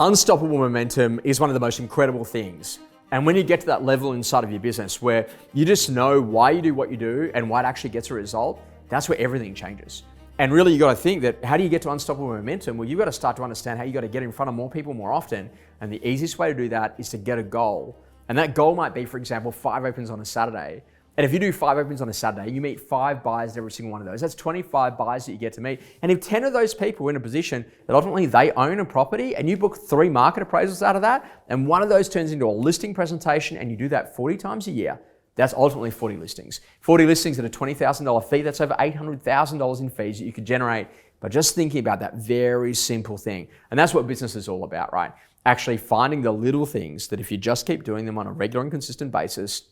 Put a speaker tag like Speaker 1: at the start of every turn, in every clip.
Speaker 1: Unstoppable momentum is one of the most incredible things. And when you get to that level inside of your business where you just know why you do what you do and why it actually gets a result, that's where everything changes. And really, you got to think that how do you get to unstoppable momentum? Well, you've got to start to understand how you got to get in front of more people more often. And the easiest way to do that is to get a goal. And that goal might be, for example, 5 opens on a Saturday. And if you do 5 opens on a Saturday, you meet 5 buyers at every single one of those. That's 25 buyers that you get to meet. And if 10 of those people are in a position that ultimately they own a property and you book 3 market appraisals out of that, and one of those turns into a listing presentation and you do that 40 times a year, that's ultimately 40 listings. 40 listings at a $20,000 fee, that's over $800,000 in fees that you could generate by just thinking about that very simple thing. And that's what business is all about, right? Actually finding the little things that if you just keep doing them on a regular and consistent basis,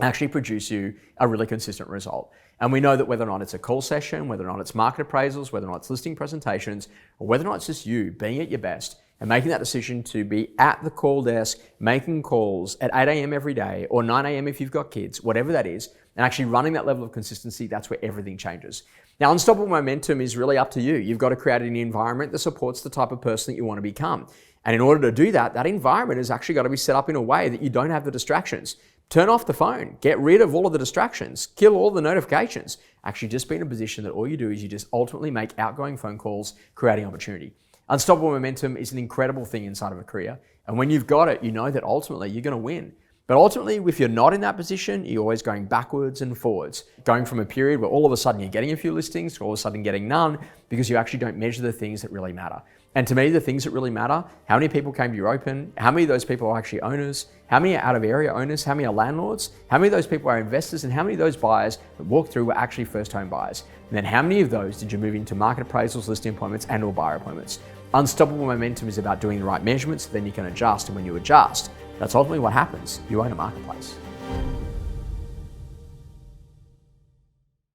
Speaker 1: actually produce you a really consistent result. And we know that whether or not it's a call session, whether or not it's market appraisals, whether or not it's listing presentations, or whether or not it's just you being at your best and making that decision to be at the call desk, making calls at 8 a.m. every day or 9 a.m. if you've got kids, whatever that is, and actually running that level of consistency, that's where everything changes. Now, unstoppable momentum is really up to you. You've got to create an environment that supports the type of person that you want to become. And in order to do that, that environment has actually got to be set up in a way that you don't have the distractions. Turn off the phone, get rid of all of the distractions, kill all the notifications. Actually just be in a position that all you do is you just ultimately make outgoing phone calls, creating opportunity. Unstoppable momentum is an incredible thing inside of a career. And when you've got it, you know that ultimately you're going to win. But ultimately, if you're not in that position, you're always going backwards and forwards, going from a period where all of a sudden you're getting a few listings to all of a sudden getting none because you actually don't measure the things that really matter. And to me, the things that really matter, how many people came to your open, how many of those people are actually owners, how many are out of area owners, how many are landlords, how many of those people are investors, and how many of those buyers that walked through were actually first home buyers. And then how many of those did you move into market appraisals, listing appointments, and or buyer appointments? Unstoppable momentum is about doing the right measurements, so then you can adjust. And when you adjust, that's ultimately what happens. You own a marketplace.